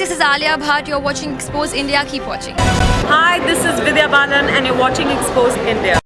this is Alia Bhatt. You're watching Expose India. Keep watching. Hi, this is Vidya Balan and you're watching Expose India.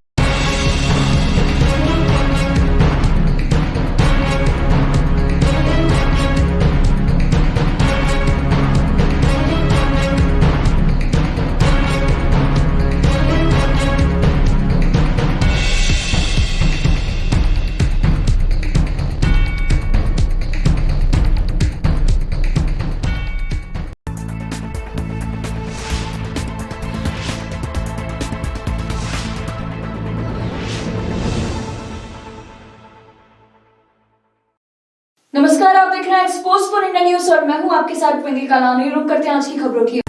नमस्कार, आप देख रहे हैं expose for India news और मैं हूं आपके साथ पिंकी कालानी। रुक करते हैं आज की खबरों की।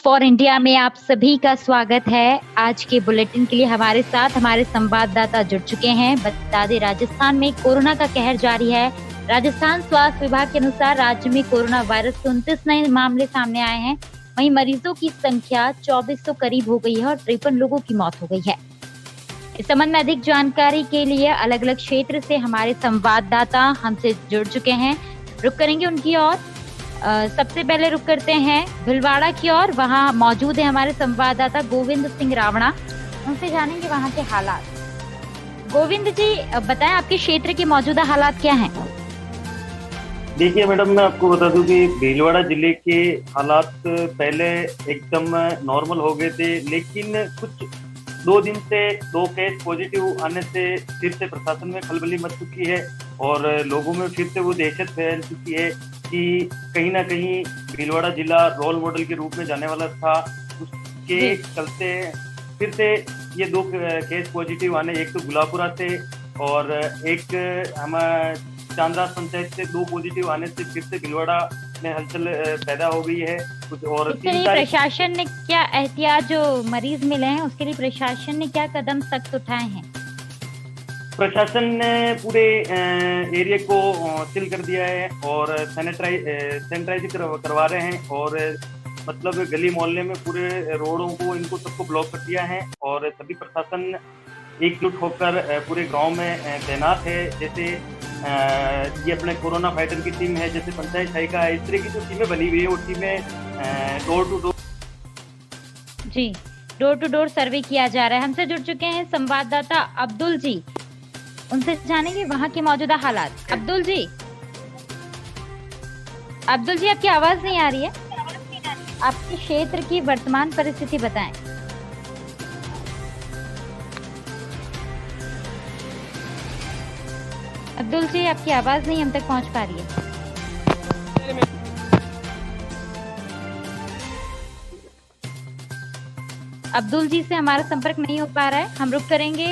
फॉर इंडिया में आप सभी का स्वागत है। आज के बुलेटिन के लिए हमारे साथ हमारे संवाददाता जुड़ चुके हैं। बता दें, राजस्थान में कोरोना का कहर जारी है। राजस्थान स्वास्थ्य विभाग के अनुसार राज्य में कोरोना वायरस के 29 नए मामले सामने आए हैं। वहीं मरीजों की संख्या 2400 करीब हो गई है और 53 लोगों की मौत हो गई है। इस संबंध में अधिक जानकारी के लिए अलग अलग क्षेत्र से हमारे संवाददाता हमसे जुड़ चुके हैं। रुक करेंगे उनकी ओर। सबसे पहले रुक करते हैं भिलवाड़ा की ओर। वहां मौजूद है हमारे संवाददाता गोविंद सिंह रावणा। उनसे जानेंगे वहां के हालात। गोविंद जी, बताएं आपके क्षेत्र के मौजूदा हालात क्या हैं? देखिए मैडम, मैं आपको बता दूं कि भीलवाड़ा जिले के हालात पहले एकदम नॉर्मल हो गए थे, लेकिन कुछ 2 दिन से 2 केस पॉजिटिव आने से फिर से प्रशासन में खलबली मच चुकी है और लोगों में फिर से वो दहशत फैल चुकी है कि कहीं ना कहीं भीलवाड़ा जिला रोल मॉडल के रूप में जाने वाला था। उसके चलते फिर से ये 2 केस पॉजिटिव आने, एक तो गुलापुरा से और एक हमारे चांदराज पंचायत से 2 पॉजिटिव आने से फिर से भीलवाड़ा में हलचल पैदा हो गई है। कुछ और प्रशासन ने क्या एहतियात, जो मरीज मिले हैं उसके लिए प्रशासन ने क्या कदम सख्त उठाए हैं? प्रशासन ने पूरे एरिया को सील कर दिया है और सैनिटाइज करवा रहे हैं और मतलब गली मोहल्ले में पूरे रोडों को इनको सबको ब्लॉक कर दिया है और सभी प्रशासन एकजुट होकर पूरे गांव में तैनात है। जैसे ये अपने कोरोना फाइटर की टीम है, जैसे पंचायत सहायिका है, इस तरह की जो टीमें बनी हुई है वो टीमें डोर टू डोर सर्वे किया जा रहा है। हमसे जुड़ चुके हैं संवाददाता अब्दुल जी। उनसे जानेंगे वहां के मौजूदा हालात। अब्दुल जी, आपकी आवाज नहीं आ रही है। आपके क्षेत्र की वर्तमान परिस्थिति बताएं। अब्दुल जी, आपकी आवाज नहीं हम तक पहुंच पा रही है। अब्दुल जी से हमारा संपर्क नहीं हो पा रहा है। हम रुक करेंगे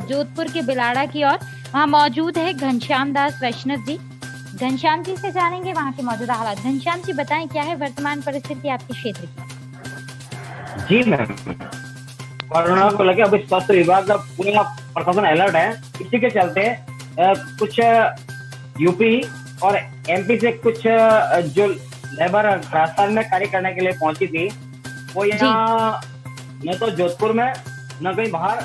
जोधपुर के बिलाड़ा की ओर। वहां मौजूद है घनश्याम दास वैष्णव जी। घनश्याम जी से जानेंगे वहां के मौजूदा हालात। घनश्याम जी, बताएं क्या है वर्तमान परिस्थिति आपके क्षेत्र की? जी मैम, कोरोना को लेकर अभी स्वास्थ्य विभाग का पूरा प्रशासन अलर्ट है। इसी के चलते कुछ यूपी और एमपी से कुछ जो लेबर राजस्थान में कार्य करने के लिए पहुंची थी, वो यहाँ न तो जोधपुर में न कहीं बाहर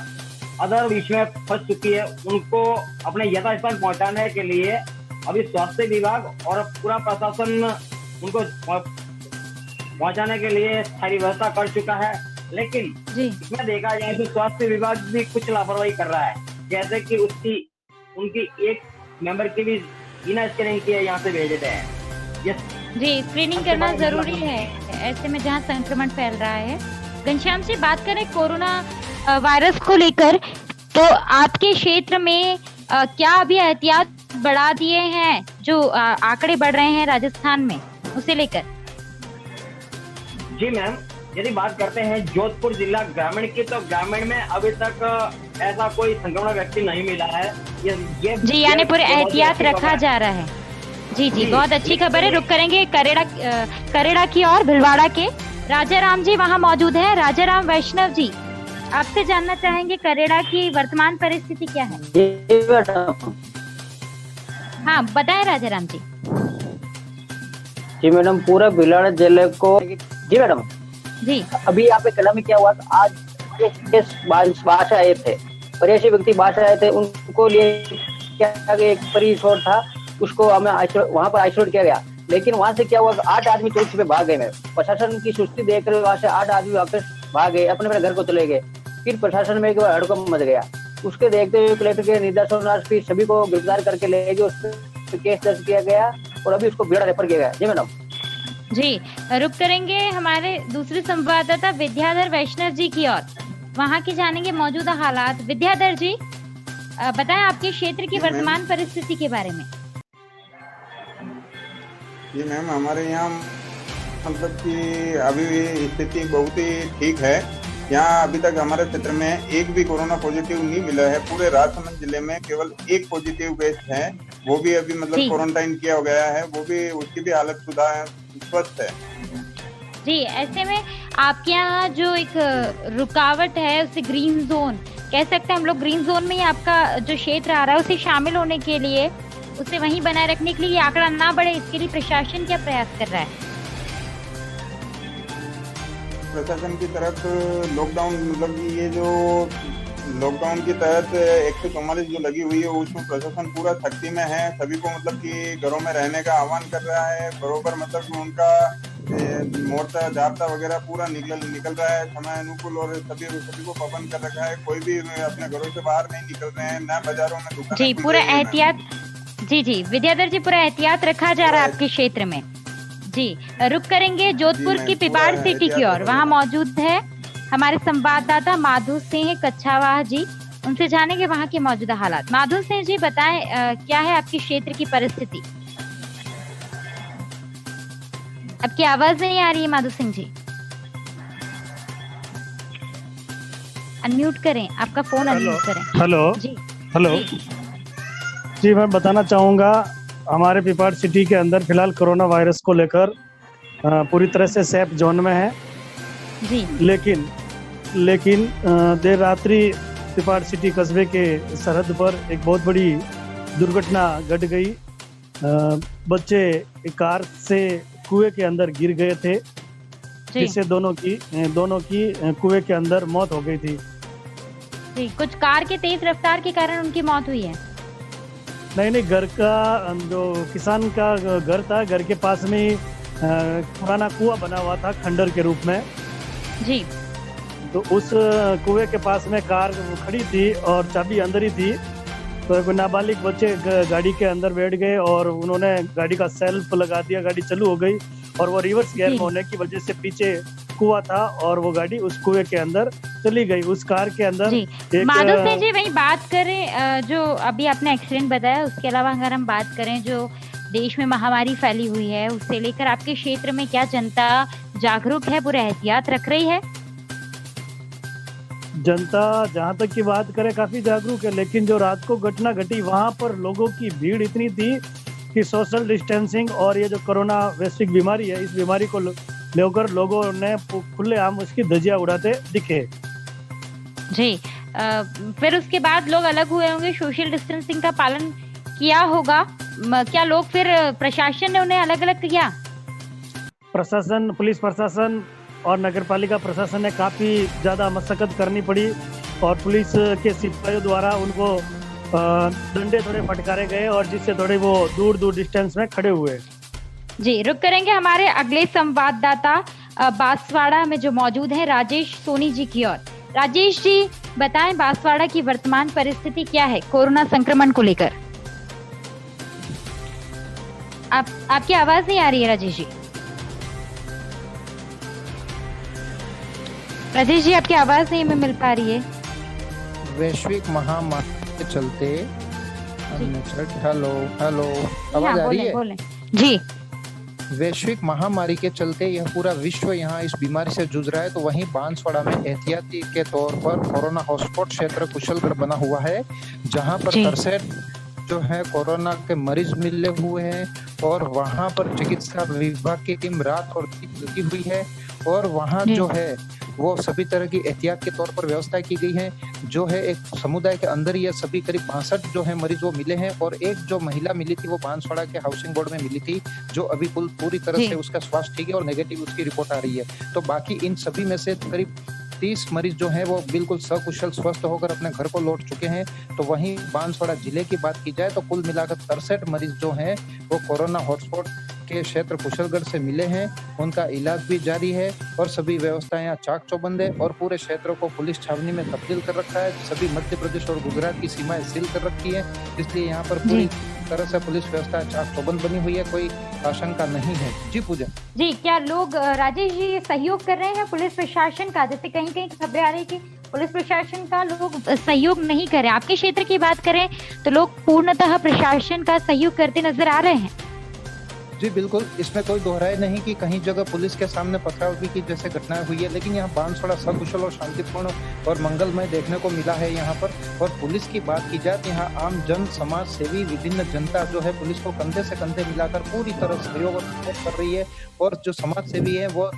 अदर बीच में फंस चुकी है। उनको अपने यथास्थान पहुंचाने के लिए अभी स्वास्थ्य विभाग और पूरा प्रशासन उनको पहुंचाने के लिए सारी व्यवस्था कर चुका है। लेकिन इसमें देखा जाए तो स्वास्थ्य विभाग भी कुछ लापरवाही कर रहा है, जैसे कि उनकी एक मेंबर की भी बिना स्क्रीनिंग किए यहाँ से भेज देते हैं। जी, स्क्रीनिंग करना जरूरी है ऐसे में जहाँ संक्रमण फैल रहा है। घनश्याम से बात करें कोरोना वायरस को लेकर, तो आपके क्षेत्र में क्या अभी एहतियात बढ़ा दिए हैं? जो आंकड़े बढ़ रहे हैं राजस्थान में, उसे लेकर। जी मैम, यदि बात करते हैं जोधपुर जिला ग्रामीण की, तो ग्रामीण में अभी तक ऐसा कोई संक्रमण व्यक्ति नहीं मिला है। जी, यानी पूरे एहतियात रखा जा रहा है। जी, बहुत अच्छी खबर है। रुक करेंगे करेड़ा की और भिलवाड़ा के राजाराम जी वहां मौजूद है। राजाराम वैष्णव जी, आपसे जानना चाहेंगे करेड़ा की वर्तमान परिस्थिति क्या है? हाँ, बताएं राजाराम जी। जी मैडम, पूरा भिलवाड़ा जिले को। जी मैडम जी, अभी यहाँ पे कलम में क्या हुआ, आज 22 आए थे 82 व्यक्ति बाहर से आए थे, उनको लिए क्या एक परिसर था, उसको हमें वहां पर आइसोलेट किया गया। लेकिन वहां से क्या हुआ, 8 आदमी चौक पे भाग गए। प्रशासन की सुस्ती देखकर वहां से 8 आदमी वापस भाग गए, अपने अपने घर को चले गए। फिर प्रशासन में एक बार हड़कंप मच गया। उसके देखते हुए कलेक्टर के निर्देशानुसार फिर सभी को गिरफ्तार करके ले गए, उस पर केस दर्ज किया गया और अभी उसको भिलाड़ रेफर किया गया। जी मैडम। जी, रुक करेंगे हमारे दूसरे संवाददाता विद्याधर वैष्णव जी की ओर, वहाँ की जानेंगे मौजूदा हालात। विद्याधर जी, बताएं आपके क्षेत्र की वर्तमान परिस्थिति के बारे में। जी मैम, हमारे यहाँ मतलब कि अभी स्थिति बहुत ही ठीक है। यहाँ अभी तक हमारे क्षेत्र में एक भी कोरोना पॉजिटिव नहीं मिला है। पूरे राजसमंद जिले में केवल एक पॉजिटिव केस है, वो भी अभी मतलब क्वारंटाइन किया गया है, वो भी उसकी भी हालत स्वस्थ है। जी, ऐसे में आपके यहाँ जो एक रुकावट है उसे ग्रीन जोन कह सकते हैं हम लोग, ग्रीन जोन में ही आपका जो क्षेत्र आ रहा है उसे शामिल होने के लिए, उसे वहीं बनाए रखने के लिए आंकड़ा ना बढ़े, इसके लिए प्रशासन क्या प्रयास कर रहा है? प्रशासन की तरफ लॉकडाउन मतलब कि ये जो लॉकडाउन के तहत 144 जो लगी हुई है उसमें प्रशासन पूरा सख्ती में है। सभी को मतलब कि घरों में रहने का आह्वान कर रहा है। बरोबर मतलब कि उनका मोर्चा जाब्ता वगैरह पूरा निकल रहा है समय अनुकूल, और सभी को पाबंद कर रखा है। कोई भी अपने घरों से बाहर नहीं निकल रहे हैं, न बाजारों में दुकानें। जी, पूरा एहतियात। जी विद्याधर जी, पूरा एहतियात रखा जा रहा है आपके क्षेत्र में। जी, रुक करेंगे जोधपुर की पिपाड़ सिटी की ओर, वहाँ मौजूद है हमारे संवाददाता माधु सिंह कच्छावाह जी, उनसे जानेंगे वहाँ के मौजूदा हालात। माधु सिंह जी, बताएं क्या है आपके क्षेत्र की परिस्थिति? आपकी आवाज नहीं आ रही है माधु सिंह जी, अनम्यूट करें, आपका फोन अनम्यूट करें। हेलो जी, हेलो जी, मैं बताना चाहूँगा हमारे पिपाड़ सिटी के अंदर फिलहाल कोरोना वायरस को लेकर पूरी तरह से सेफ जोन में है जी। लेकिन देर रात्रि पिपाड़ सिटी कस्बे के सरहद पर एक बहुत बड़ी दुर्घटना घट गई। बच्चे एक कार से कुएं के अंदर गिर गए थे, जिससे दोनों की कुएं के अंदर मौत हो गई थी। जी, कुछ कार के तेज रफ्तार के कारण उनकी मौत हुई है? नहीं, घर का जो किसान का घर था, घर के पास में ही पुराना कुआं बना हुआ था खंडर के रूप में जी। तो उस कुएं के पास में कार खड़ी थी और चाबी अंदर ही थी। तो एक नाबालिग बच्चे गाड़ी के अंदर बैठ गए और उन्होंने गाड़ी का सेल्फ लगा दिया, गाड़ी चालू हो गई और वो रिवर्स गियर में होने की वजह से पीछे कुआं था और वो गाड़ी उस कुएं के अंदर चली गई। उस कार के अंदर माधव सिंह जी, वही बात करें जो अभी आपने एक्सीडेंट बताया, उसके अलावा अगर हम बात करें जो देश में महामारी फैली हुई है उससे लेकर आपके क्षेत्र में क्या जनता जागरूक है, पूरे एहतियात रख रही है? जनता जहाँ तक की बात करें काफी जागरूक है, लेकिन जो रात को घटना घटी वहां पर लोगों की भीड़ इतनी थी कि सोशल डिस्टेंसिंग और ये जो कोरोना वैश्विक बीमारी है, इस बीमारी को लेकर लोगों ने खुलेआम उसकी धज्जियां उड़ाते दिखे। जी, फिर उसके बाद लोग अलग हुए होंगे, सोशल डिस्टेंसिंग का पालन किया होगा क्या लोग? फिर प्रशासन ने उन्हें अलग अलग किया? प्रशासन, पुलिस प्रशासन और नगरपालिका प्रशासन ने काफी ज्यादा मशक्कत करनी पड़ी और पुलिस के सिपाहियों द्वारा उनको डंडे थोड़े फटकारे गए और जिससे थोड़े वो दूर डिस्टेंस में खड़े हुए। जी, रुक करेंगे हमारे अगले संवाददाता बांसवाड़ा में जो मौजूद है राजेश सोनी जी की ओर। राजेश जी, बताएं बांसवाड़ा की वर्तमान परिस्थिति क्या है कोरोना संक्रमण को लेकर? आपकी आवाज नहीं आ रही है राजेश जी। राजेश जी, आपकी आवाज नहीं हमें मिल पा रही है। वैश्विक महामारी के चलते हेलो आवाज आ रही है? बोलें। जी, वैश्विक महामारी के चलते यह पूरा विश्व यहाँ इस बीमारी से जूझ रहा है, तो वहीं बांसवाड़ा में एहतियाती के तौर पर कोरोना हॉटस्पॉट क्षेत्र कुशलगढ़ बना हुआ है, जहाँ पर 63 जो है कोरोना के मरीज मिले हुए हैं और वहाँ पर चिकित्सा विभाग की टीम रात और दिन लगी हुई है और वहाँ जो है वो सभी तरह की एहतियात के तौर पर व्यवस्था की गई है। जो है एक समुदाय के अंदर ये सभी करीब 62 जो है मरीज वो मिले हैं और एक जो महिला मिली थी वो बांसवाड़ा के हाउसिंग बोर्ड में मिली थी, जो अभी पूरी तरह से उसका स्वास्थ्य ठीक है और नेगेटिव उसकी रिपोर्ट आ रही है। तो बाकी इन सभी में से करीब 30 मरीज जो हैं वो बिल्कुल सकुशल स्वस्थ होकर अपने घर को लौट चुके हैं। तो वहीं बांसवाड़ा जिले की बात की जाए तो कुल मिलाकर 63 मरीज जो हैं वो कोरोना हॉटस्पॉट के क्षेत्र कुशलगढ़ से मिले हैं। उनका इलाज भी जारी है और सभी व्यवस्थाएं यहाँ चाक चौबंद है और पूरे क्षेत्र को पुलिस छावनी में तब्दील कर रखा है। सभी मध्य प्रदेश और गुजरात की सीमाएं सील कर रखी है, इसलिए यहाँ पर पूरी तरह से पुलिस व्यवस्था चाक चौबंद बनी हुई है, कोई आशंका नहीं है। जी पूजा जी, क्या लोग राजेश जी सहयोग कर रहे हैं पुलिस प्रशासन का? जैसे कहीं कहीं खबरें आ रही कि पुलिस प्रशासन का लोग सहयोग नहीं कर रहे, आपके क्षेत्र की बात करें तो लोग पूर्णतः प्रशासन का सहयोग करते नजर आ रहे हैं। जी बिल्कुल, इसमें कोई दोहराए नहीं कि कहीं जगह पुलिस के सामने पथराव की जैसे घटनाएं हुई है, लेकिन यहाँ बांसवाड़ा सकुशल और शांतिपूर्ण और मंगलमय देखने को मिला है यहाँ पर। और पुलिस की बात की जाए तो यहाँ आम जन, समाज सेवी, विभिन्न जनता जो है पुलिस को कंधे से कंधे मिलाकर पूरी तरह सहयोग और सपोर्ट कर रही है। और जो समाज सेवी है वो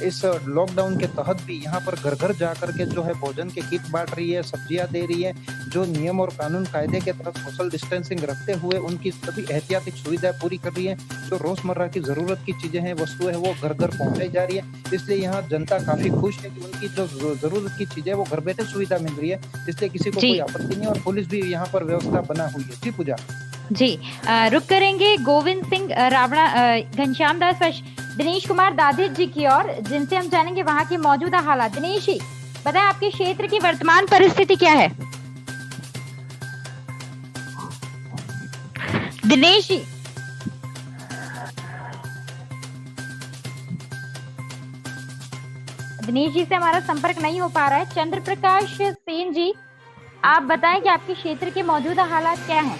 इस लॉकडाउन के तहत भी यहाँ पर घर घर जा करके जो है भोजन के किट बांट रही है, सब्जियां दे रही है, जो नियम और कानून कायदे के तहत सोशल डिस्टेंसिंग रखते हुए उनकी सभी एहतियाती सुविधाएं पूरी कर रही है। जो रोजमर्रा की जरूरत की चीजें हैं, वस्तुएं हैं, वो घर घर पहुंचाई जा रही है। इसलिए यहाँ जनता काफी खुश है कि उनकी जो जरूरत की चीजें वो घर बैठे सुविधा मिल रही है, इसलिए किसी को कोई आपत्ति नहीं और पुलिस भी यहाँ पर व्यवस्था बना हुई है। जी पूजा जी, रुक करेंगे गोविंद सिंह रावणा, घनश्याम दास, दिनेश कुमार दाधिच जी की ओर, जिनसे हम जानेंगे वहाँ के मौजूदा हालात। दिनेश जी बताएं, आपके क्षेत्र की वर्तमान परिस्थिति क्या है? दिनेश जी से हमारा संपर्क नहीं हो पा रहा है। चंद्र प्रकाश सेन जी, आप बताएं कि आपके क्षेत्र के मौजूदा हालात क्या हैं?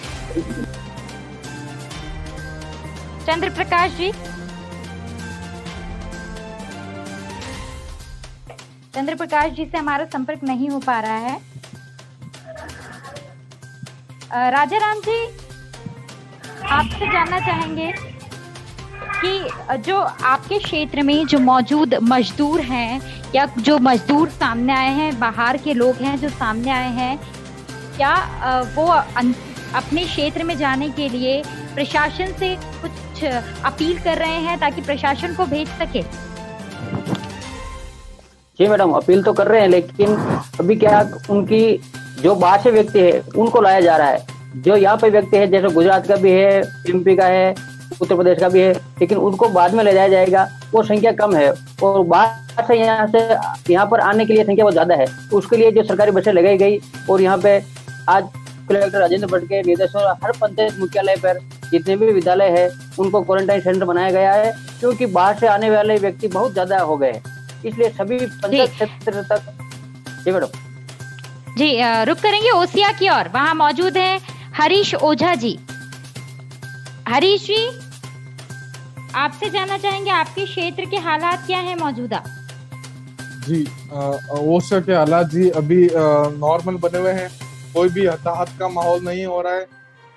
चंद्र प्रकाश जी, चंद्र प्रकाश जी से हमारा संपर्क नहीं हो पा रहा है। राजा राम जी, आपसे जानना चाहेंगे कि जो आपके क्षेत्र में जो मौजूद मजदूर हैं या जो मजदूर सामने आए हैं, बाहर के लोग हैं जो सामने आए हैं, क्या वो अपने क्षेत्र में जाने के लिए प्रशासन से कुछ अपील कर रहे हैं ताकि प्रशासन को भेज सके? जी मैडम, अपील तो कर रहे हैं, लेकिन अभी क्या उनकी जो बाहर से व्यक्ति है उनको लाया जा रहा है। जो यहाँ पे व्यक्ति है, जैसे गुजरात का भी है, एमपी का है, उत्तर प्रदेश का भी है, लेकिन उनको बाद में ले जाया जाएगा। वो संख्या कम है और बाहर से यहाँ पर आने के लिए संख्या बहुत ज्यादा है। तो उसके लिए जो सरकारी बसें लगाई गई और यहाँ पे आज कलेक्टर राजेंद्र भट्ट के निर्देशों हर पंचायत मुख्यालय पर जितने भी विद्यालय है उनको क्वारंटाइन सेंटर बनाया गया है, क्योंकि बाहर से आने वाले व्यक्ति बहुत ज्यादा हो गए हैं। इसलिए सभी पंचायत क्षेत्र तक। जी मैडम जी, रुक करेंगे ओसिया की ओर, वहाँ मौजूद है हरीश ओझा जी। हरीश जी, आपसे जानना चाहेंगे आपके क्षेत्र के हालात क्या हैं मौजूदा? जी, ओसिया के हालात जी अभी नॉर्मल बने हुए हैं, कोई भी हताहत का माहौल नहीं हो रहा है।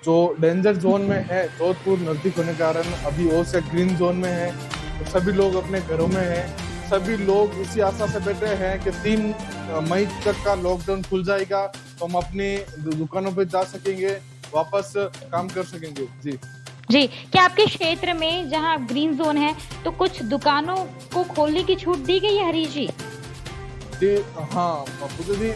जो डेंजर जोन में है, जोधपुर नजदीक होने के कारण अभी ओसिया ग्रीन जोन में है, तो सभी लोग अपने घरों में हैं। सभी लोग इसी आशा से बैठे हैं कि 3 मई तक का लॉकडाउन खुल जाएगा तो हम अपनी दुकानों पे जा सकेंगे, वापस काम कर सकेंगे। जी जी, क्या आपके क्षेत्र में जहां ग्रीन जोन है तो कुछ दुकानों को खोलने की छूट दी गई है हरीश जी? जी हाँ पूजा जी,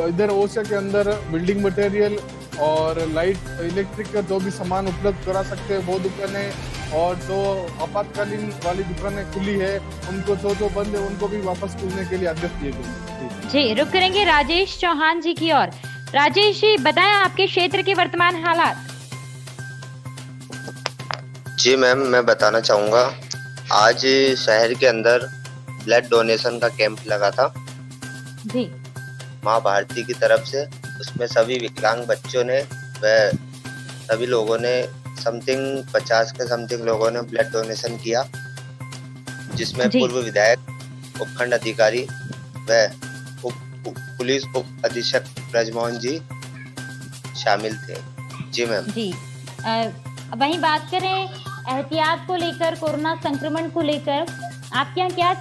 इधर ओसिया के अंदर बिल्डिंग मटेरियल और लाइट इलेक्ट्रिक का जो भी सामान उपलब्ध करा सकते हैं वो दुकानें, और जो आपातकालीन वाली दुकानें खुली है उनको जो बंद है उनको भी वापस खुलने के लिए आदेश दिए गए। जी, रुक करेंगे राजेश चौहान जी की ओर। राजेश जी बताएं आपके क्षेत्र के वर्तमान हालात। जी मैम, मैं बताना चाहूँगा, आज शहर के अंदर ब्लड डोनेशन का कैंप लगा था जी माँ भारती की तरफ से। उसमें सभी विकलांग बच्चों ने व सभी लोगों ने समथिंग 50 के समथिंग लोगों ने ब्लड डोनेशन किया, जिसमें पूर्व विधायक, उपखंड अधिकारी व पुलिस उप अधीक्षक ब्रजमोहन जी शामिल थे। जी मैम जी, वहीं बात करें एहतियात को लेकर, कोरोना संक्रमण को लेकर आपके यहाँ क्या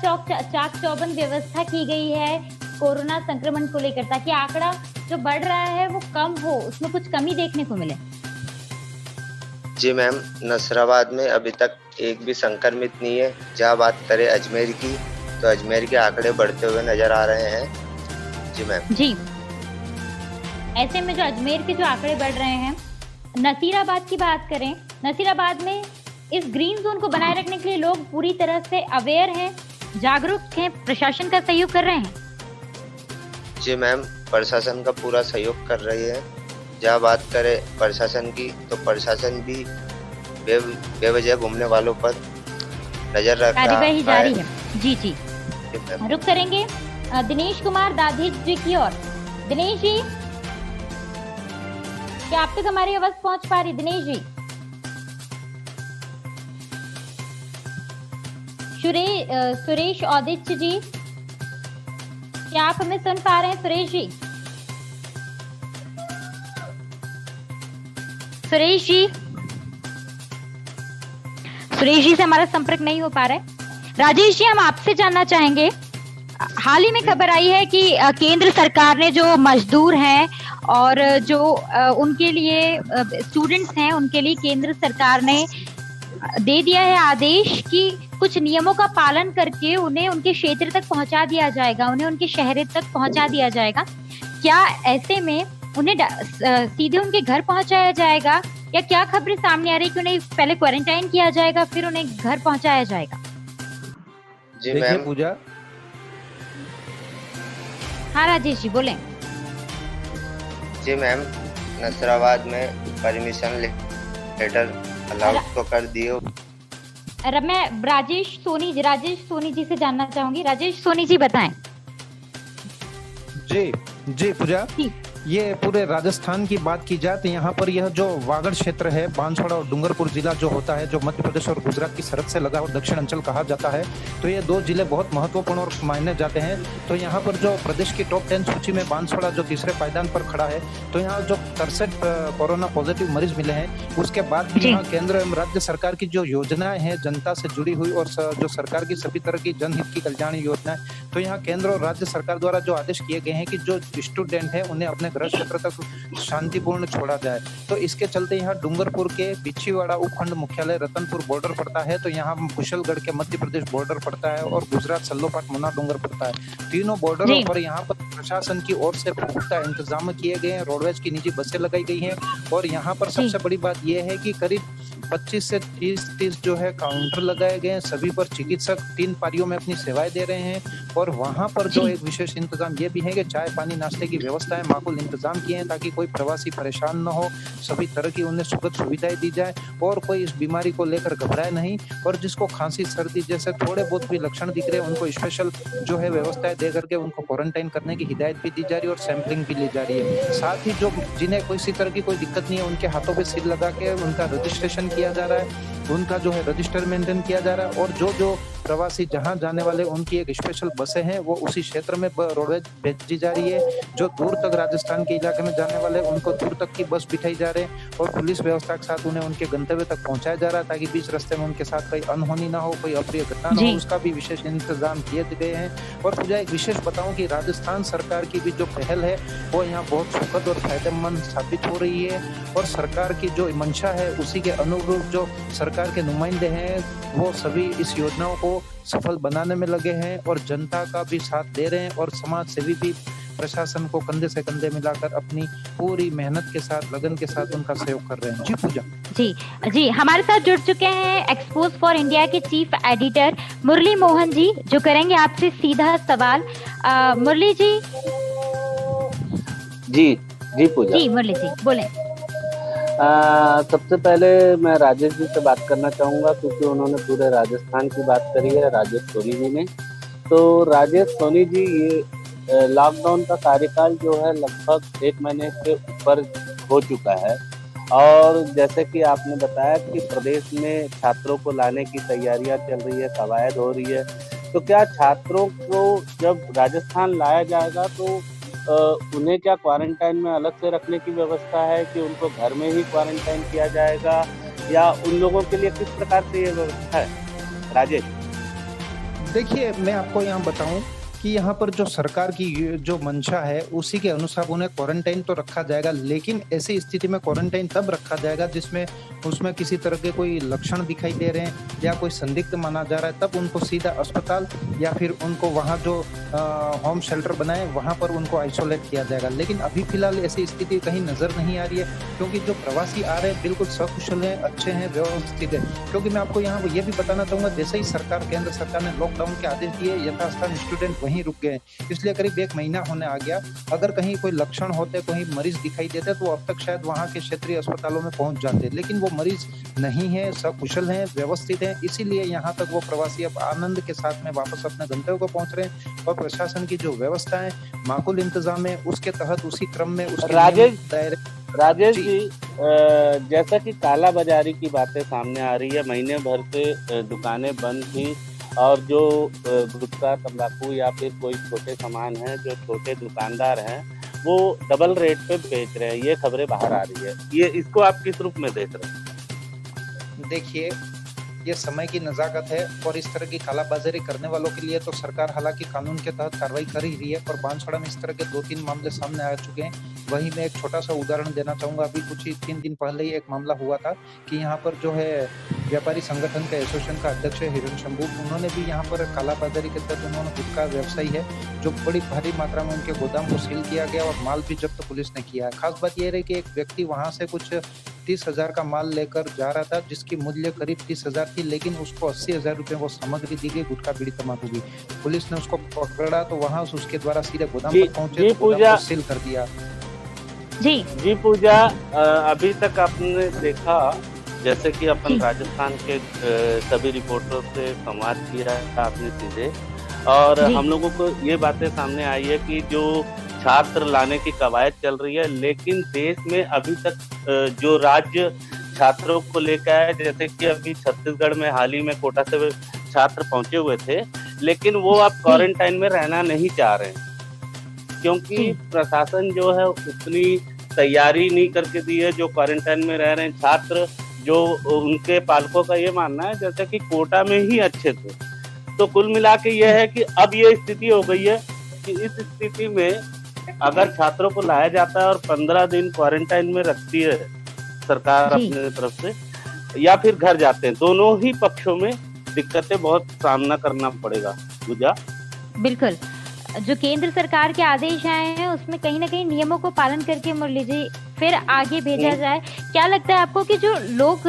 चाक चौबंद व्यवस्था की गई है कोरोना संक्रमण को लेकर, ताकि आंकड़ा जो बढ़ रहा है वो कम हो, उसमें कुछ कमी देखने को मिले? जी मैम, नसराबाद में अभी तक एक भी संक्रमित नहीं है। जहाँ बात करें अजमेर की, तो अजमेर के आंकड़े बढ़ते हुए नजर आ रहे हैं। जी मैम। जी, ऐसे में जो अजमेर के जो आंकड़े बढ़ रहे हैं, नसीराबाद की बात करें, नसीराबाद में इस ग्रीन जोन को बनाए रखने के लिए लोग पूरी तरह से अवेयर हैं, जागरूक हैं, प्रशासन का सहयोग कर रहे हैं। जी मैम, प्रशासन का पूरा सहयोग कर रही है। जहाँ बात करें प्रशासन की, तो प्रशासन भी बेवजह घूमने वालों पर नजर रख रहा है। कार्यवाही जारी है। जी जी, मैम। रुक करेंगे दिनेश कुमार दाधीच जी की ओर। दिनेश जी, क्या आप तक हमारी आवाज पहुंच पा रही? दिनेश जी, सुरेश औदित्य जी, क्या आप हमें सुन पा रहे हैं? सुरेश जी, सुरेश जी, सुरेश जी से हमारा संपर्क नहीं हो पा रहा है। राजेश जी, हम आपसे जानना चाहेंगे, हाल ही में खबर आई है कि केंद्र सरकार ने जो मजदूर हैं और जो उनके लिए स्टूडेंट्स हैं, उनके लिए केंद्र सरकार ने दे दिया है आदेश कि कुछ नियमों का पालन करके उन्हें उनके क्षेत्र तक पहुंचा दिया जाएगा, उन्हें उनके शहर तक पहुंचा दिया जाएगा। क्या ऐसे में उन्हें सीधे उनके घर पहुंचाया जाएगा, या क्या खबरें सामने आ रही कि उन्हें पहले क्वारंटाइन किया जाएगा फिर उन्हें घर पहुंचाया जाएगा? जी मैम। पूजा। हाँ राजेश जी, बोलें। जी मैम, नसराबाद में परमिशन लेटर अलाउड तो कर दिए। मैं राजेश सोनी जी से जानना चाहूंगी। राजेश सोनी जी, बताएं। जी जी पूजा, ये पूरे राजस्थान की बात की जाए तो यहाँ पर यह जो वागड़ क्षेत्र है, बांसवाड़ा और डूंगरपुर जिला जो होता है, जो मध्य प्रदेश और गुजरात की सरहद से लगा हुआ दक्षिण अंचल कहा जाता है, तो ये दो जिले बहुत महत्वपूर्ण और मायने जाते हैं। तो यहाँ पर जो प्रदेश की टॉप 10 सूची में बांसवाड़ा जो तीसरे पायदान पर खड़ा है, तो यहाँ जो 63 कोरोना पॉजिटिव मरीज मिले हैं। उसके बाद भी यहाँ केंद्र एवं राज्य सरकार की जो योजनाएं हैं जनता से जुड़ी हुई, और जो सरकार की सभी तरह की जनहित की कल्याण योजनाएं, तो यहाँ केंद्र और राज्य सरकार द्वारा जो आदेश किए गए हैं कि जो स्टूडेंट है उन्हें अपने गृह क्षेत्र तक शांतिपूर्ण छोड़ा जाए। तो इसके चलते यहाँ डूंगरपुर के बिछीवाड़ा उपखंड मुख्यालय रतनपुर बॉर्डर पड़ता है, तो यहाँ कुशलगढ़ के मध्य प्रदेश बॉर्डर पड़ता है, और गुजरात सल्लोपाट मुना डूंगर पड़ता है। तीनों बॉर्डरों पर यहाँ पर प्रशासन की ओर से पुख्ता इंतजाम किए गए हैं, रोडवेज की निजी बसें लगाई गई हैं, और यहाँ पर सबसे बड़ी बात यह है कि करीब 25 से 30 जो है काउंटर लगाए गए हैं। सभी पर चिकित्सक 3 पारियों में अपनी सेवाएं दे रहे हैं, और वहां पर जो एक विशेष इंतजाम ये भी है कि चाय पानी नाश्ते की व्यवस्थाएं माकूल इंतजाम किए हैं, ताकि कोई प्रवासी परेशान न हो, सभी तरह की उन्हें सुखद सुविधाएं दी जाए, और कोई इस बीमारी को लेकर घबराए नहीं। और जिसको खांसी सर्दी जैसे थोड़े बहुत भी लक्षण दिख रहे हैं, उनको स्पेशल जो है व्यवस्थाएं दे करके उनको क्वारंटाइन करने की हिदायत भी दी जा रही है, और सैंपलिंग भी ली जा रही है। साथ ही जो जिन्हें किसी तरह की कोई दिक्कत नहीं है, उनके हाथों पे सील लगा के उनका रजिस्ट्रेशन किया जा रहा है, उनका जो है रजिस्टर मेंटेन किया जा रहा है, और जो प्रवासी जहां जाने वाले उनकी एक स्पेशल बसें हैं वो उसी क्षेत्र में रोडवेज भेजी जा रही है। जो दूर तक राजस्थान के इलाके में जाने वाले उनको दूर तक की बस बिठाई जा रहे हैं, और पुलिस व्यवस्था के साथ उन्हें उनके गंतव्य तक पहुंचाया जा रहा है, ताकि बीच रास्ते में उनके साथ कोई अनहोनी ना हो, कोई अप्रिय घटना ना हो, उसका भी विशेष इंतजाम किए गए हैं। और मुझे एक विशेष बताऊं कि राजस्थान सरकार की भी जो पहल है वो यहाँ बहुत सुखद और फायदेमंद साबित हो रही है, और सरकार की जो मंशा है उसी के अनुरूप जो सरकार के नुमाइंदे हैं वो सभी इस योजनाओं को सफल बनाने में लगे हैं, और जनता का भी साथ दे रहे हैं, और समाज सेवी भी प्रशासन को कंधे से कंधे मिलाकर अपनी पूरी मेहनत के साथ, लगन के साथ उनका सहयोग कर रहे हैं। जी पूजा। जी, हमारे साथ जुड़ चुके हैं एक्सपोज फॉर इंडिया के चीफ एडिटर मुरली मोहन जी, जो करेंगे आपसे सीधा सवाल। मुरली जी। जी पूजा। जी मुरली जी, बोलें। सबसे पहले मैं राजेश जी से बात करना चाहूँगा, क्योंकि उन्होंने पूरे राजस्थान की बात करी है, राजेश सोनी जी ने। तो राजेश सोनी जी, ये लॉकडाउन का कार्यकाल जो है लगभग 1 महीने के ऊपर हो चुका है, और जैसे कि आपने बताया कि प्रदेश में छात्रों को लाने की तैयारियां चल रही है, कवायद हो रही है। तो क्या छात्रों को जब राजस्थान लाया जाएगा तो उन्हें क्या क्वारंटाइन में अलग से रखने की व्यवस्था है, कि उनको घर में ही क्वारंटाइन किया जाएगा, या उन लोगों के लिए किस प्रकार से ये व्यवस्था है? राजेश। देखिए, मैं आपको यहाँ बताऊं कि यहाँ पर जो सरकार की जो मंशा है उसी के अनुसार उन्हें क्वारंटाइन तो रखा जाएगा, लेकिन ऐसी स्थिति में क्वारंटाइन तब रखा जाएगा जिसमें उसमें किसी तरह के कोई लक्षण दिखाई दे रहे हैं या कोई संदिग्ध माना जा रहा है, तब उनको सीधा अस्पताल या फिर उनको वहाँ जो होम शेल्टर बनाए वहाँ पर उनको आइसोलेट किया जाएगा। लेकिन अभी फिलहाल ऐसी स्थिति कहीं नजर नहीं आ रही है, क्योंकि जो प्रवासी आ रहे हैं बिल्कुल सकुशल हैं, अच्छे हैं, व्यवस्थित है। क्योंकि मैं आपको यहाँ ये भी बताना चाहूंगा, जैसे ही केंद्र सरकार ने लॉकडाउन के आदेश दिए, यथास्थान स्टूडेंट वहीं रुक गए, इसलिए करीब 1 महीना होने आ गया। अगर कहीं कोई लक्षण होते, कोई मरीज दिखाई देते तो अब तक शायद वहाँ के क्षेत्रीय अस्पतालों में पहुंच जाते, लेकिन वो मरीज नहीं है, सकुशल हैं, व्यवस्थित हैं, इसीलिए यहाँ तक वो प्रवासी अब आनंद के साथ में वापस अपने गंतव्य को पहुंच रहे हैं। और प्रशासन की जो व्यवस्था है, माकूल इंतजाम है, उसके तहत उसी क्रम में राजेश जी, जैसा कि काला बाजारी की बातें सामने आ रही है, महीने भर से दुकानें बंद थी और जो गुटखा, तंबाकू या फिर कोई छोटे सामान हैं, जो छोटे दुकानदार हैं, वो डबल रेट पे बेच रहे हैं, ये खबरें बाहर आ रही है। ये इसको आप किस रूप में देख रहे हैं? देखिए, ये समय की नजाकत है और इस तरह की कालाबाजारी करने वालों के लिए तो सरकार हालांकि कानून के तहत कार्रवाई कर ही रही है, पर बांसवाड़ा में इस तरह के 2-3 मामले सामने आ चुके हैं। वहीं मैं एक छोटा सा उदाहरण देना चाहूंगा। अभी कुछ ही 3 दिन पहले ही एक मामला हुआ था कि यहाँ पर जो है व्यापारी संगठन का एसोसिएशन का अध्यक्ष है हिरण शंभू, उन्होंने भी यहाँ पर कालाबाजारी के तहत उन्होंने गुटखा व्यवसायी है जो बड़ी भारी मात्रा में उनके गोदाम को सील किया गया और माल भी जब्त पुलिस ने किया है। खास बात यह रही कि एक व्यक्ति वहां से कुछ 30,000 का माल लेकर जा रहा था, जिसकी मूल्य करीब 30,000 थी, लेकिन उसको 80,000 रुपए वो सामग्री दी गई, गुटखा, बीड़ी, तंबाकू की। पुलिस ने उसको पकड़ा तो वहां से उसके द्वारा सीधे गोदाम पर पहुंचे, गोदाम को सील कर दिया। जी पूजा, अभी तक आपने देखा जैसे कि अपन राजस्थान के सभी रिपोर्टरों से संवाद किया है आपने सीधे, और हम लोगों को ये बातें सामने आई है कि जो छात्र लाने की कवायद चल रही है, लेकिन देश में अभी तक जो राज्य छात्रों को लेकर आए, जैसे कि अभी छत्तीसगढ़ में हाल ही में कोटा से छात्र पहुंचे हुए थे, लेकिन वो अब क्वारंटाइन में रहना नहीं चाह रहे हैं, क्योंकि प्रशासन जो है उतनी तैयारी नहीं करके दी है। जो क्वारंटाइन में रह रहे हैं छात्र, जो उनके पालकों का ये मानना है जैसे कि कोटा में ही अच्छे थे। तो कुल मिला के ये है कि अब ये स्थिति हो गई है कि इस स्थिति में अगर छात्रों को लाया जाता है और 15 दिन क्वारंटाइन में रखती है सरकार अपने तरफ से, या फिर घर जाते हैं, दोनों ही पक्षों में दिक्कतें बहुत सामना करना पड़ेगा। पूजा, बिल्कुल, जो केंद्र सरकार के आदेश आए हैं उसमें कहीं ना कहीं नियमों को पालन करके मुरली जी फिर आगे भेजा जाए। क्या लगता है आपको कि जो लोग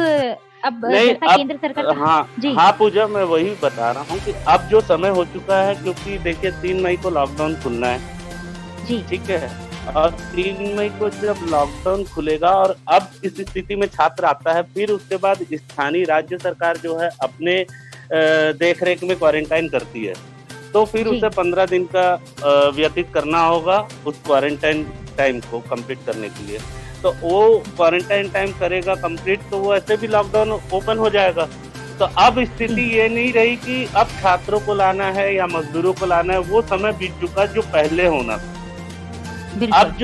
अब केंद्र सरकार हाँ पूजा, मैं वही बता रहा हूँ कि अब जो समय हो चुका है, क्योंकि देखिए 3 मई को लॉकडाउन खुलना है जी, ठीक है, और 3 मई को जब लॉकडाउन खुलेगा और अब इस स्थिति में छात्र आता है, फिर उसके बाद स्थानीय राज्य सरकार जो है अपने देखरेख में क्वारंटाइन करती है, तो फिर उसे 15 दिन का व्यतीत करना होगा उस क्वारंटाइन टाइम को कंप्लीट करने के लिए। तो वो क्वारंटाइन टाइम करेगा कंप्लीट, तो वो ऐसे भी लॉकडाउन ओपन हो जाएगा। तो अब स्थिति ये नहीं रही कि अब छात्रों को लाना है या मजदूरों को लाना है, वो समय बीत चुका जो पहले होना था। अब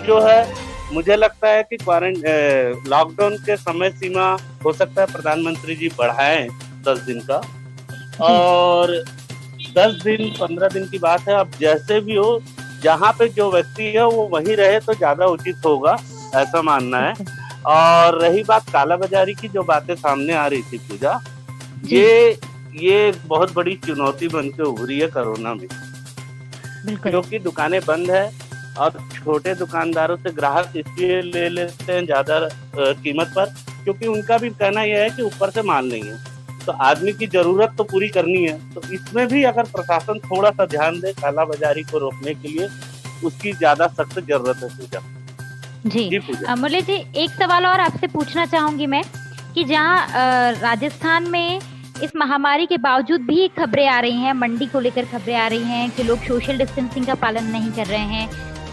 जो है मुझे लगता है कि लॉकडाउन के समय सीमा हो सकता है प्रधानमंत्री जी बढ़ाएं 10 दिन का, और 10 दिन 15 दिन की बात है। अब जैसे भी हो, जहाँ पे जो व्यक्ति है वो वहीं रहे तो ज्यादा उचित होगा, ऐसा मानना है। और रही बात कालाबाजारी की, जो बातें सामने आ रही थी पूजा, ये बहुत बड़ी चुनौती बन के उभरी है कोरोना में, क्योंकि दुकानें बंद है और छोटे दुकानदारों से ग्राहक इसलिए ले लेते हैं ज्यादा कीमत पर, क्योंकि उनका भी कहना यह है कि ऊपर से माल नहीं है, तो आदमी की जरूरत तो पूरी करनी है। तो इसमें भी अगर प्रशासन थोड़ा सा ध्यान दे कालाबाजारी को रोकने के लिए, उसकी ज्यादा सख्त जरूरत है पूजा। जी मुरली जी, एक सवाल और आपसे पूछना चाहूंगी मैं कि जहां राजस्थान में इस महामारी के बावजूद भी खबरें आ रही हैं, मंडी को लेकर खबरें आ रही हैं कि लोग सोशल डिस्टेंसिंग का पालन नहीं कर रहे हैं,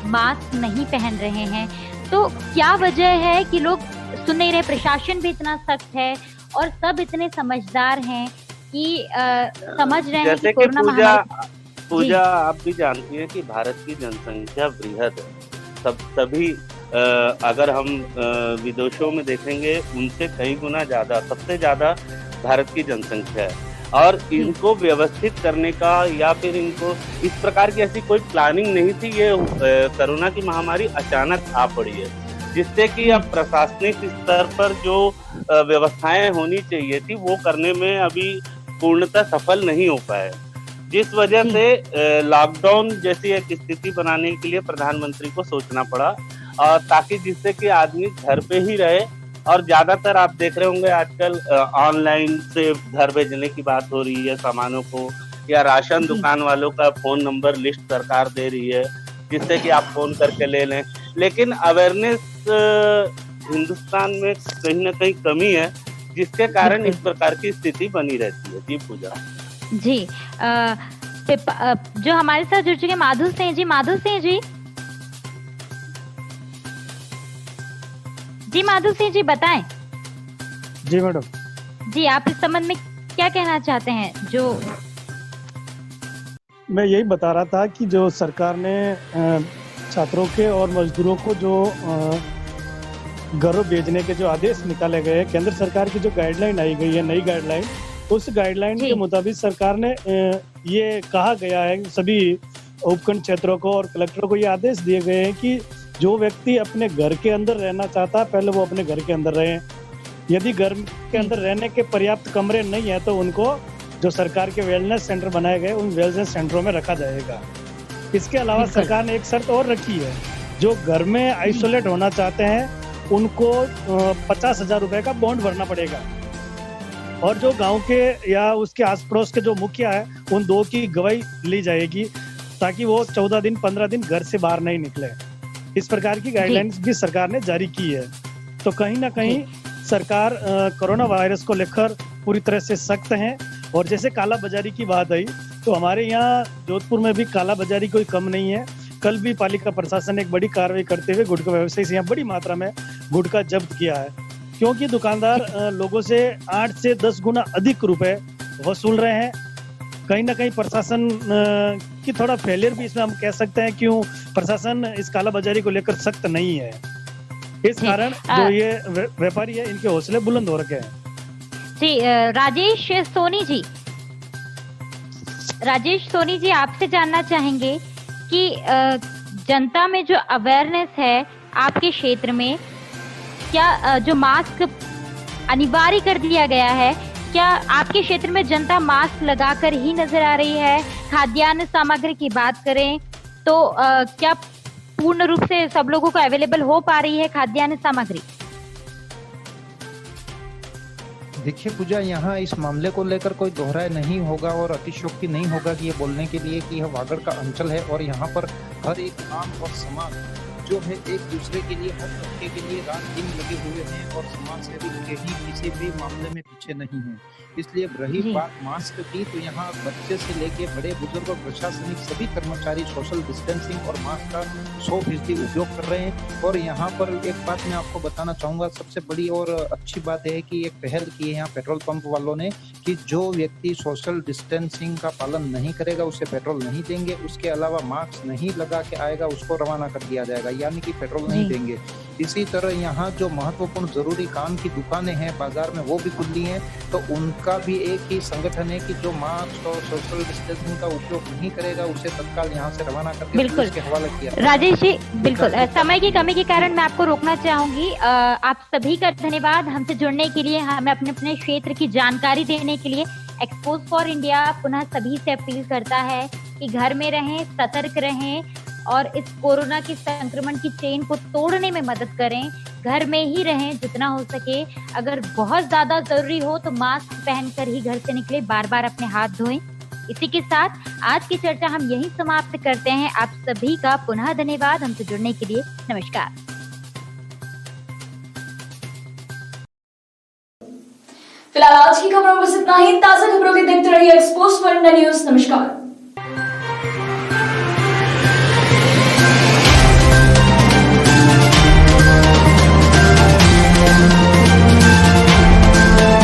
मास्क नहीं पहन रहे हैं, तो क्या वजह है कि लोग सुन नहीं रहे? प्रशासन भी इतना सख्त है और सब इतने समझदार हैं कि समझ रहे हैं कि कोरोना महामारी। पूजा, आप भी जानती हैं कि भारत की जनसंख्या बृहद है, सभी अगर हम विदेशों में देखेंगे उनसे कई गुना ज्यादा, सबसे ज्यादा भारत की जनसंख्या है, और इनको व्यवस्थित करने का या फिर इनको इस प्रकार की ऐसी कोई प्लानिंग नहीं थी। ये कोरोना की महामारी अचानक आ पड़ी है, जिससे कि अब प्रशासनिक स्तर पर जो व्यवस्थाएं होनी चाहिए थी वो करने में अभी पूर्णतः सफल नहीं हो पाए, जिस वजह से लॉकडाउन जैसी एक स्थिति बनाने के लिए प्रधानमंत्री को सोचना पड़ा, और ताकि जिससे कि आदमी घर पे ही रहे। और ज्यादातर आप देख रहे होंगे आजकल ऑनलाइन से घर भेजने की बात हो रही है सामानों को, या राशन दुकान वालों का फोन नंबर लिस्ट सरकार दे रही है जिससे कि आप फोन करके ले लें। लेकिन अवेयरनेस हिंदुस्तान में कहीं ना कहीं कमी है, जिसके कारण इस प्रकार की स्थिति बनी रहती है। जी पूजा जी, जो हमारे साथ जुड़ चुके माधु सिंह जी, माधु सिंह जी, जी माधु सिंह जी बताएं। जी मैडम। जी, आप इस संबंध में क्या कहना चाहते हैं? जो मैं यही बता रहा था कि जो सरकार ने छात्रों के और मजदूरों को जो घरों भेजने के जो आदेश निकाले गए, केंद्र सरकार की जो गाइडलाइन आई गई है, नई गाइडलाइन, उस गाइडलाइन के मुताबिक सरकार ने ये कहा गया है सभी उपखंड क्षेत्रों को और कलेक्टरों को ये आदेश दिए गए हैं कि जो व्यक्ति अपने घर के अंदर रहना चाहता है पहले वो अपने घर के अंदर रहे। यदि घर के अंदर रहने के पर्याप्त कमरे नहीं है तो उनको जो सरकार के वेलनेस सेंटर बनाए गए उन वेलनेस सेंटरों में रखा जाएगा। इसके अलावा सरकार ने एक शर्त और रखी है, जो घर में आइसोलेट होना चाहते हैं उनको 50,000 रुपए का बॉन्ड भरना पड़ेगा, और जो गांव के या उसके आस पड़ोस के जो मुखिया है उन दो की गवाही ली जाएगी ताकि वो 14 दिन 15 दिन घर से बाहर नहीं निकले। इस प्रकार की गाइडलाइंस भी सरकार ने जारी की है। तो कहीं ना कहीं सरकार कोरोना वायरस को लेकर पूरी तरह से सख्त है। और जैसे काला बाजारी की बात आई तो हमारे यहाँ जोधपुर में भी काला बाजारी कोई कम नहीं है। कल भी पालिका प्रशासन ने एक बड़ी कार्रवाई करते हुए गुटखा व्यवसायी से यहाँ बड़ी मात्रा में गुटखा जब्त किया है, क्योंकि दुकानदार लोगों से 8 से 10 गुना अधिक रुपए वसूल रहे हैं। कहीं ना कहीं प्रशासन की थोड़ा फेलियर भी इसमें हम कह सकते हैं, क्यों प्रशासन इस काला बाजारी को लेकर सख्त नहीं है। इस कारण जो ये व्यापारी है इनके हौसले बुलंद हो रखे हैं। जी, राजेश सोनी जी आपसे जानना चाहेंगे कि जनता में जो अवेयरनेस है आपके क्षेत्र में, क्या जो मास्क अनिवार्य कर दिया गया है, क्या आपके क्षेत्र में जनता मास्क लगाकर ही नजर आ रही है? खाद्यान्न सामग्री की बात करें तो क्या पूर्ण रूप से सब लोगों को अवेलेबल हो पा रही है खाद्यान्न सामग्री? देखिए पूजा, यहाँ इस मामले को लेकर कोई दोहराए नहीं होगा और अतिशयोक्ति नहीं होगा कि ये बोलने के लिए कि यह वागड़ का अंचल है और यहाँ पर हर एक काम और समाज जो है एक दूसरे के लिए, हर तबके के लिए रात दिन लगे हुए हैं और समाज सेवी कहीं किसी भी मामले में पीछे नहीं है। इसलिए रही बात मास्क की, तो यहाँ बच्चे से लेके बड़े बुजुर्ग और प्रशासनिक सभी कर्मचारी सोशल डिस्टेंसिंग और मास्क का 100% उपयोग कर रहे हैं। और यहाँ पर एक बात मैं आपको बताना चाहूँगा, सबसे बड़ी और अच्छी बात है कि एक पहल की है यहाँ पेट्रोल पंप वालों ने कि जो व्यक्ति सोशल डिस्टेंसिंग का पालन नहीं करेगा उसे पेट्रोल नहीं देंगे, उसके अलावा मास्क नहीं लगा के आएगा उसको रवाना कर दिया जाएगा, यानी कि पेट्रोल नहीं देंगे। इसी तरह यहाँ जो महत्वपूर्ण जरूरी काम की दुकानें हैं बाजार में वो भी खुली हैं, तो उनका भी एक ही संगठन है कि जो मास्क और सोशल डिस्टेंसिंग का उपयोग नहीं करेगा उसे तत्काल यहाँ से रवाना करके पुलिस के हवाले किया। राजेश जी बिल्कुल, समय की कमी के कारण मैं आपको रोकना चाहूंगी। आप सभी का धन्यवाद हमसे जुड़ने के लिए, हमें अपने अपने क्षेत्र की जानकारी देने के लिए। एक्सपोज फॉर इंडिया पुनः सभी से अपील करता है कि घर में रहें, सतर्क रहें और इस कोरोना की संक्रमण की चेन को तोड़ने में मदद करें। घर में ही रहें जितना हो सके, अगर बहुत ज्यादा जरूरी हो तो मास्क पहनकर ही घर से निकले, बार बार अपने हाथ धोएं। इसी के साथ आज की चर्चा हम यहीं समाप्त करते हैं। आप सभी का पुनः धन्यवाद हमसे जुड़ने के लिए। नमस्कार। फिलहाल आज की खबरों में बस इतना ही। ताजा खबरों के देखते रहिए एक्सपोज फॉर इंडिया न्यूज। नमस्कार।